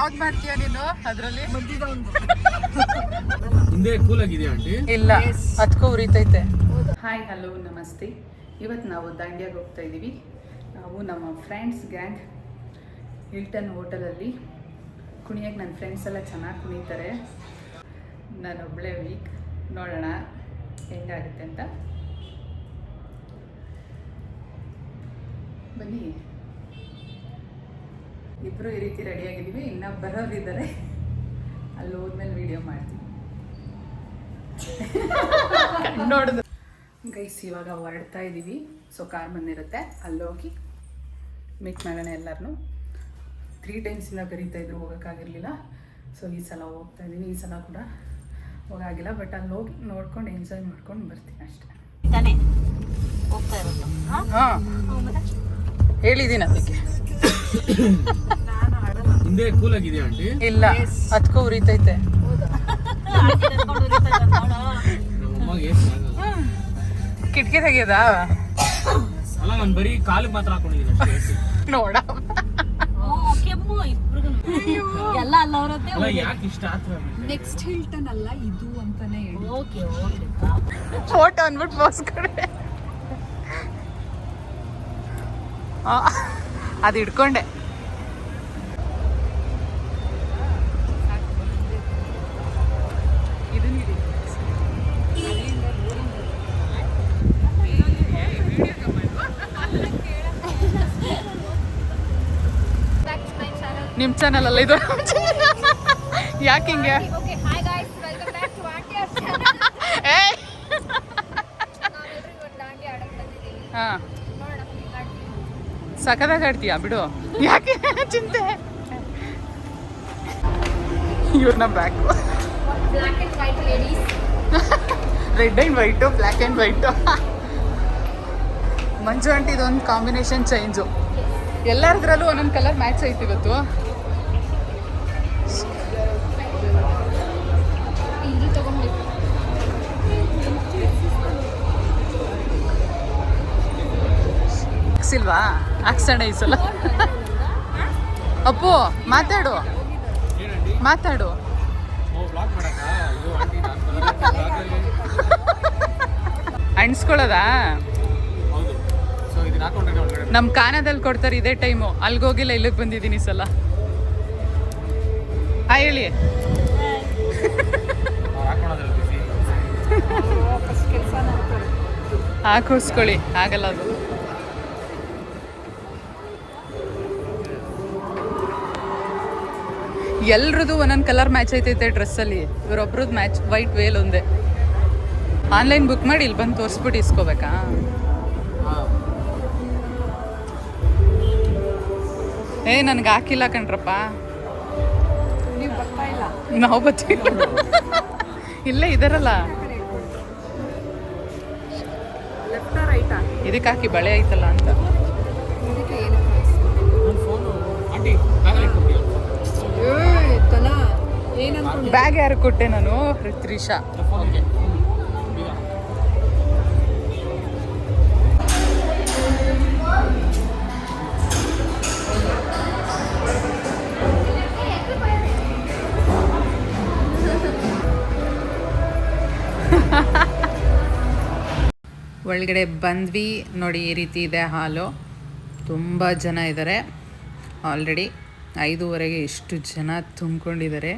Vlog ಮಾಡ್ತೀಯ ನೀನು ಅದ್ರಲ್ಲಿ? ಹಿಂದೆ ಕೂಲ್ ಆಗಿದೆಯಾ ಆಂಟಿ? ಇಲ್ಲ, ಅದಕ್ಕೂ ಉರಿತೈತೆ. ಹಾಯ್, ಹಲೋ, ನಮಸ್ತೆ. ಇವತ್ತು ನಾವು ದಾಂಡ್ಯಾಗ ಹೋಗ್ತಾ ಇದ್ದೀವಿ. ನಾವು ನಮ್ಮ ಫ್ರೆಂಡ್ಸ್ ಗ್ಯಾಂಗ್ ಹಿಲ್ಟನ್ ಹೋಟೆಲಲ್ಲಿ ಕುಣಿಯೋಕ್ಕೆ. ನನ್ನ ಫ್ರೆಂಡ್ಸ್ ಎಲ್ಲ ಚೆನ್ನಾಗಿ ಕುಣಿತಾರೆ, ನಾನೊಬ್ಬಳೇ ವೀಕ್. ನೋಡೋಣ ಹೆಂಗಾಗುತ್ತೆ ಅಂತ. ಬನ್ನಿ, ಇಬ್ಬರು ಈ ರೀತಿ ರೆಡಿಯಾಗಿದ್ದೀವಿ. ಇನ್ನೂ ಬರೋರಿದ್ದಾರೆ, ಅಲ್ಲಿ ಹೋದ್ಮೇಲೆ ವಿಡಿಯೋ ಮಾಡ್ತೀವಿ. ನೋಡಿದ್ರು ಗೈಸ್, ಇವಾಗ ಹೊರಡ್ತಾ ಇದ್ದೀವಿ. ಸೊ ಕಾರ್ ಬಂದಿರುತ್ತೆ, ಅಲ್ಲೋಗಿ ಮೀಟ್ ಮಾಡೋಣ ಎಲ್ಲರನ್ನೂ. 3 ಟೈಮ್ಸಿಂದ ಕರೀತಾ ಇದ್ರು, ಹೋಗೋಕ್ಕಾಗಿರಲಿಲ್ಲ. ಸೊ ಈ ಸಲ ಹೋಗ್ತಾ ಇದ್ದೀನಿ. ಈ ಸಲ ಕೂಡ ಹೋಗಾಗಿಲ್ಲ, ಬಟ್ ಅಲ್ಲಿ ಹೋಗಿ ನೋಡ್ಕೊಂಡು ಎಂಜಾಯ್ ಮಾಡ್ಕೊಂಡು ಬರ್ತೀನಿ ಅಷ್ಟೇ. ಹಾಂ, ಹೇಳಿದ್ದೀನಿ ಅದಕ್ಕೆ. ಹಿಂದೆ ಕೂಲ್ ಆಗಿದೆಯಾ ಆಂಟಿ? ಇಲ್ಲ, ಅದಕ್ಕೂ ಉರಿತೈತೆ. ಕಿಟಕಿ ತೆಗಿಯೋದ? ಅಲ್ಲ, ನಾನು ಬರೀ ಕಾಲಿಗೆ ಮಾತ್ರ ಹಾಕೊಂಡಿದ್ದೀನಿ ನೋಡ. ಯಾಕೆ ಇಷ್ಟ ಆತ್ರ? ನೆಕ್ಸ್ಟ್ ಹಿಲ್ಟನ್ ಅಲ್ಲ ಇದು ಅಂತಾನೆ ಹೇಳಿ. ಫೋಟೋ ಅಂದ್ಬಿಟ್ಟು ಪೋಸ್ ಕೊಡೆ. ಅದು ಹಿಡ್ಕೊಂಡೆ. ನಿಮ್ಮ ಚಾನಲ್ ಅಲ್ಲ ಇದು? ಯಾಕೆ ಹಿಂಗೆ? ಹಾಂ, ಸಖತ್ತಾಗಿ ಆಡ್ತೀಯಾ ಬಿಡು, ಯಾಕೆ ಚಿಂತೆ? ಇವ್ರನ್ನ back red and white, black and white. Manju aunty ಇದೊಂದು ಕಾಂಬಿನೇಷನ್ ಚೇಂಜು. ಎಲ್ಲರದ್ರಲ್ಲೂ ಒಂದೊಂದು ಕಲರ್ ಮ್ಯಾಚ್ ಐತಿ ಇವತ್ತು. ಹಾಕ್ಸಿಲ್ವಾ? ಹಾಕ್ಸೋಣ ಈ ಸಲ. ಅಪ್ಪು ಮಾತಾಡು, ಮಾತಾಡು. ಅಣಿಸ್ಕೊಳ್ಳೋದಾ? ನಮ್ಮ ಕಾನದಲ್ಲಿ ಕೊಡ್ತಾರೆ ಇದೇ ಟೈಮು. ಅಲ್ಲಿಗೋಗಿಲ್ಲ, ಇಲ್ಲಿಗೆ ಬಂದಿದ್ದೀನಿ ಈ ಸಲ. ಹೇಳಿ. ಹಾಕಿಸ್ಕೊಳ್ಳಿ, ಆಗಲ್ಲ ಅದು. ಎಲ್ರದ್ದು ಒಂದೊಂದು ಕಲರ್ ಮ್ಯಾಚ್ ಐತೈತೆ ಡ್ರೆಸ್ಸಲ್ಲಿ. ಇವರೊಬ್ರದ್ದು ಮ್ಯಾಚ್ ವೈಟ್ ವೇಲ್ ಒಂದೇ. ಆನ್ಲೈನ್ ಬುಕ್ ಮಾಡಿ ಇಲ್ಲಿ ಬಂದು ತೋರಿಸ್ಬಿಟ್ಟು ಇಸ್ಕೋಬೇಕಾ? ನನಗೆ ಹಾಕಿಲ್ಲ ಕಣ್ರಪ್ಪ. ನಾವು ಬರ್ತೀವಿ, ಇಲ್ಲೇ ಇದಾರಲ್ಲ. ಇದಕ್ಕೆ ಹಾಕಿ ಬಳೆ ಐತಲ್ಲ ಅಂತ. ಬ್ಯಾಗ್ ಯಾರು ಕೊಟ್ಟೆ ನಾನು? ತ್ರಿಷಾ. ಒಳಗಡೆ ಬಂದ್ವಿ ನೋಡಿ, ಈ ರೀತಿ ಇದೆ ಹಾಲು. ತುಂಬ ಜನ ಇದ್ದಾರೆ ಆಲ್ರೆಡಿ. 5:30ಗೆ ಎಷ್ಟು ಜನ ತುಂಬಿಕೊಂಡಿದ್ದಾರೆ.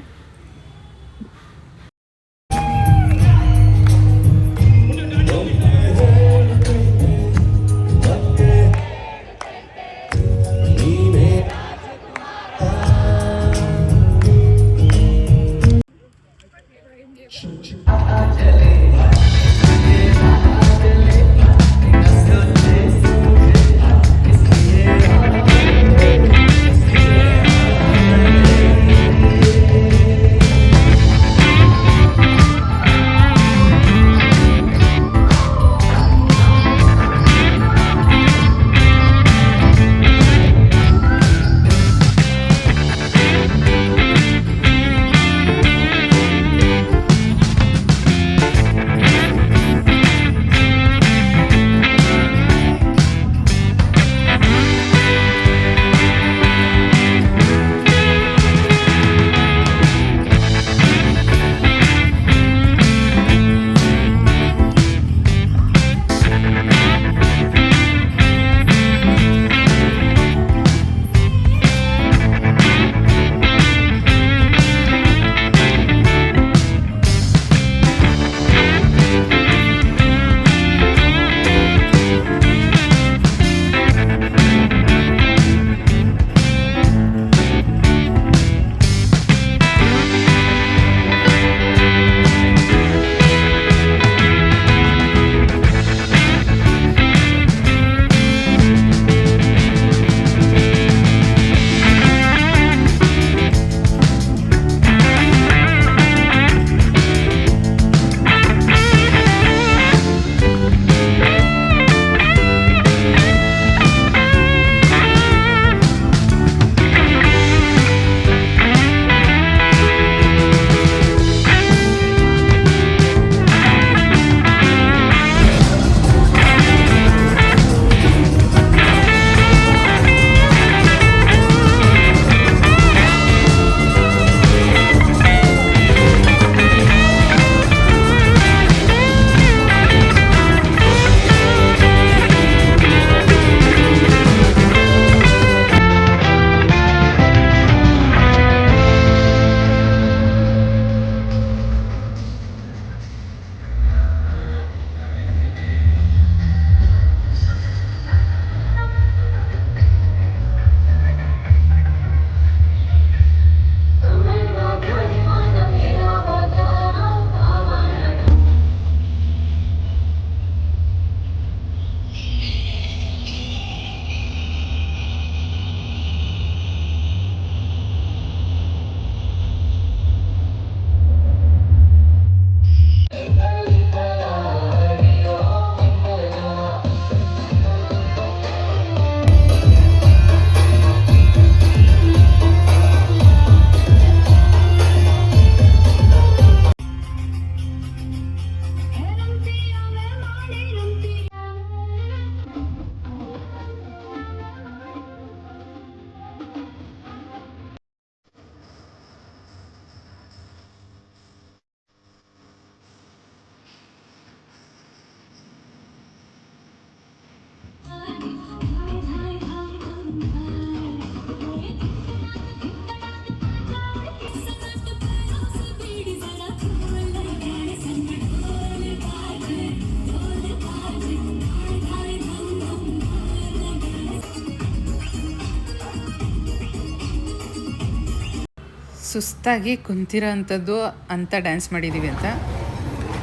ಸುಸ್ತಾಗಿ ಕುಂತಿರೋ ಅಂಥದ್ದು ಅಂತ ಡ್ಯಾನ್ಸ್ ಮಾಡಿದ್ದೀವಿ ಅಂತ.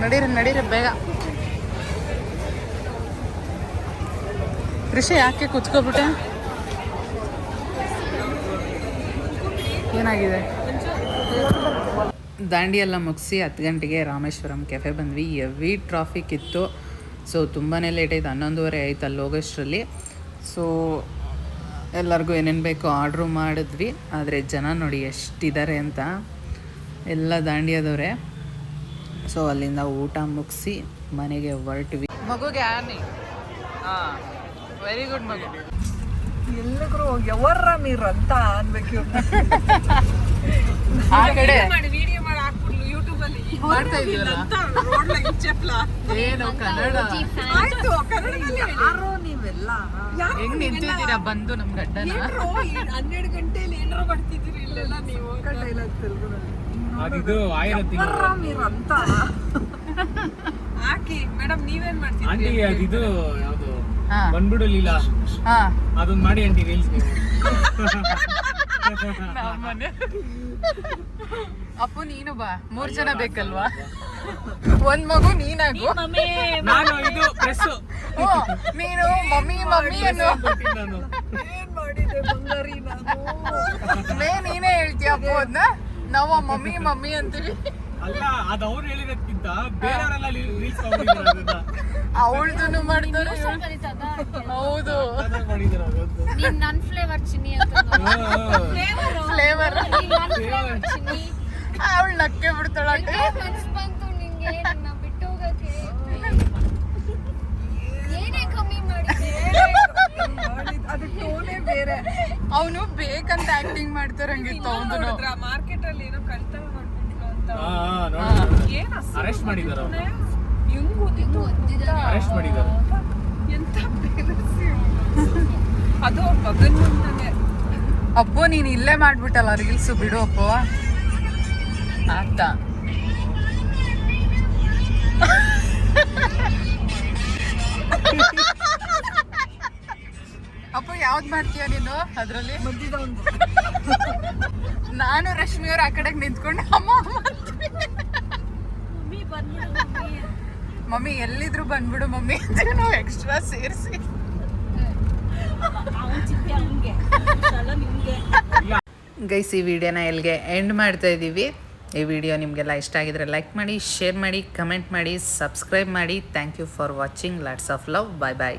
ನಡೀರಿ ಬೇಗ. ಕೃಷಿ ಯಾಕೆ ಕುತ್ಕೊಬಿಟ್ಟೆ? ಏನಾಗಿದೆ? ದಾಂಡಿ ಎಲ್ಲ ಮುಗಿಸಿ 10 ಗಂಟೆಗೆ ರಾಮೇಶ್ವರಂ ಕೆಫೆ ಬಂದ್ವಿ. ಹೆವಿ ಟ್ರಾಫಿಕ್ ಇತ್ತು, ಸೊ ತುಂಬಾ ಲೇಟ್ ಆಯ್ತು. 11:30 ಆಯ್ತು ಅಲ್ಲಿ ಹೋಗೋಷ್ಟರಲ್ಲಿ. ಸೊ ಎಲ್ಲರಿಗೂ ಏನೇನು ಬೇಕೋ ಆರ್ಡ್ರು ಮಾಡಿದ್ವಿ. ಆದರೆ ಜನ ನೋಡಿ ಎಷ್ಟಿದ್ದಾರೆ ಅಂತ, ಎಲ್ಲ ದಾಂಡಿಯಾದವ್ರೆ. ಸೊ ಅಲ್ಲಿಂದ ಊಟ ಮುಗಿಸಿ ಮನೆಗೆ ಹೊರಟ್ವಿ. ಮಗುಗೆ ಆನೆ. ಹಾಂ, ವೆರಿ ಗುಡ್ ಮಗು. ಎಲ್ಲಿಗೂ ಯಾವರ ನೀರು ಅಂತ ಅನ್ಬೇಕು. ಆ ಕಡೆ ವಿಡಿಯೋ ಮಾಡಿ ಹಾಕ್ಬಿಡ್ಲು ಯೂಟ್ಯೂಬ್ ಅಲ್ಲಿ ಮಾಡ್ತಾ ಇದೀವಲ್ಲ. ಏನು ಕನ್ನಡ ಆಯ್ತು, ಕನ್ನಡದಲ್ಲಿ ಯಾರೋ ನೀವೆಲ್ಲ ಹೆಂಗ್ ನಿಂತಿದ್ದೀರಾ ಬಂದು ನಮ್ ಗಡ್ಡನ? 12 ಗಂಟೆಯಲ್ಲಿ ಏನಾರು ಬರ್ತಿದ್ದೀರಿ ಇಲ್ಲೆಲ್ಲ ನೀವು. ಡೈಲಾಗ್ ತೆಲುಗುನಲ್ಲಿ ಅದಿದು ಆಯಿರತ್ತಿ ನೀರು ಅಂತ ಹಾಕಿ. ಮೇಡಮ್ ನೀವೇನ್ ಮಾಡ್ತೀರಿ? ಆಂಟಿ ಅದಿದು ಯಾವುದು ಹಾ. ಬಂದ್ಬಿಡು ಲೀಲಾ, ಹಾ, ಅದನ್ನ ಮಾಡಿ ಆಂಟಿ ರೀಲ್ಸ್ ನೀವು. ಅಪ್ಪು ನೀನು ಬಾ, 3 ಜನ ಬೇಕಲ್ವಾ? ಒಂದ್ ಮಗು ನೀನಾಗು, ನಾನು ಇದು ಪ್ರೆಸ್ ಓ, ನೀನು ಮಮ್ಮಿ ಅನ್ನು ನಾನು. ಏನ್ ಮಾಡಿದೆ ಬಂಗಾರಿ ನಾನು? ನೀನೇ ಹೇಳ್ತೀಯ ಅಪ್ಪು ಅದನ್ನ. ನಾವು ಮಮ್ಮಿ ಅಂತೀವಿ. ಅಲ್ಲ, ಅದು ಅವ್ರು ಹೇಳಿರೋದ್ಕಿಂತ ಬೇರೆಯವರೆಲ್ಲ ರೀಲ್ಸ್ ಮಾಡಿದ್ದಾರೆ ಅದನ್ನ. ಅವಳ್ದು ಮಾಡ್ತಾರೆ. ಹೌದು, ಮಾಡಿದ್ದಾರೆ ಅದೊಂದು. ನೀನ್ ನನ್ ಫ್ಲೇವರ್ ಚಿನ್ನಿ ಅಂತ ಫ್ಲೇವರ್. ಚಿನ್ನಿ ಅವಳು ನಕ್ಕೆ ಬಿಡ್ತಾಳ. ಮನ್ಸ್ ಬಂತು ನಿಂಗೆ ನನ್ನ ಬಿಟ್ಟು ಹೋಗಕ್ಕೆ. ಏನೇ ಕಮ್ಮಿ ಮಾಡಿದೆ? ಅದು ಟೋನೇ ಬೇರೆ. ಅವನು ಬೇಕಂತ ಆಕ್ಟಿಂಗ್ ಮಾಡ್ತಾರಂಗಿತ್ತು ಅವನು. ಮಾರ್ಕೆಟ್ ಅಲ್ಲಿ ಏನೋ ಕಳ್ತನ ಮಾಡ್ಬಿಟ್ಲು ಅಂತ. ಏನ್ ಅರೆಸ್ಟ್ ಮಾಡಿದಾರ, ಹೆಂಗ್ ಓದಿದ್ದು? ಅರೆಸ್ಟ್ ಮಾಡಿದಾರ. ಎಂತ ಬೇಲಸಿ ಅದು ಅವ್ರ ಮಗನ್ ಮುಂದನೆ. ಅಪ್ಪು ನೀನ್ ಇಲ್ಲೇ ಮಾಡ್ಬಿಟ್ಟಲ್ಲ ರೀಲ್ಸ್, ಬಿಡು ಅಪ್ಪು ಅಂತ. ಅಪ್ಪು ಯಾವ್ದು ಮಾಡ್ತೀಯ ನೀನು ಅದ್ರಲ್ಲಿ? ಮದ್ದಿದ ಒಂದು ನಾನು ರಶ್ಮಿ ಅವ್ರ ಆ ಕಡೆಗೆ ನಿಂತ್ಕೊಂಡು ಅಮ್ಮ ಮಮ್ಮಿ ಬಂದ್ಬಿಡು ಮಮ್ಮಿ. ಮಮ್ಮಿ ಎಲ್ಲಿದ್ರು ಬಂದ್ಬಿಡು ಮಮ್ಮಿ ಅಂತ ನಾವು ಎಕ್ಸ್ಟ್ರಾ ಸೇರಿಸಿ. ಅವ್ನು ಚಿಪ್ಪಿ ಹಂಗೆ ನಿಮ್ಗೆ. ಗೈಸ್, ಈ ವಿಡಿಯೋನ ಎಲ್ಲಿಗೆ ಎಂಡ್ ಮಾಡ್ತಾ ಇದ್ದೀವಿ. ಈ ವಿಡಿಯೋ ನಿಮಗೆಲ್ಲ ಇಷ್ಟ ಆಗಿದ್ರೆ ಲೈಕ್ ಮಾಡಿ, ಶೇರ್ ಮಾಡಿ, ಕಮೆಂಟ್ ಮಾಡಿ, ಸಬ್ಸ್ಕ್ರೈಬ್ ಮಾಡಿ. Thank you for watching. Lots of love. Bye bye.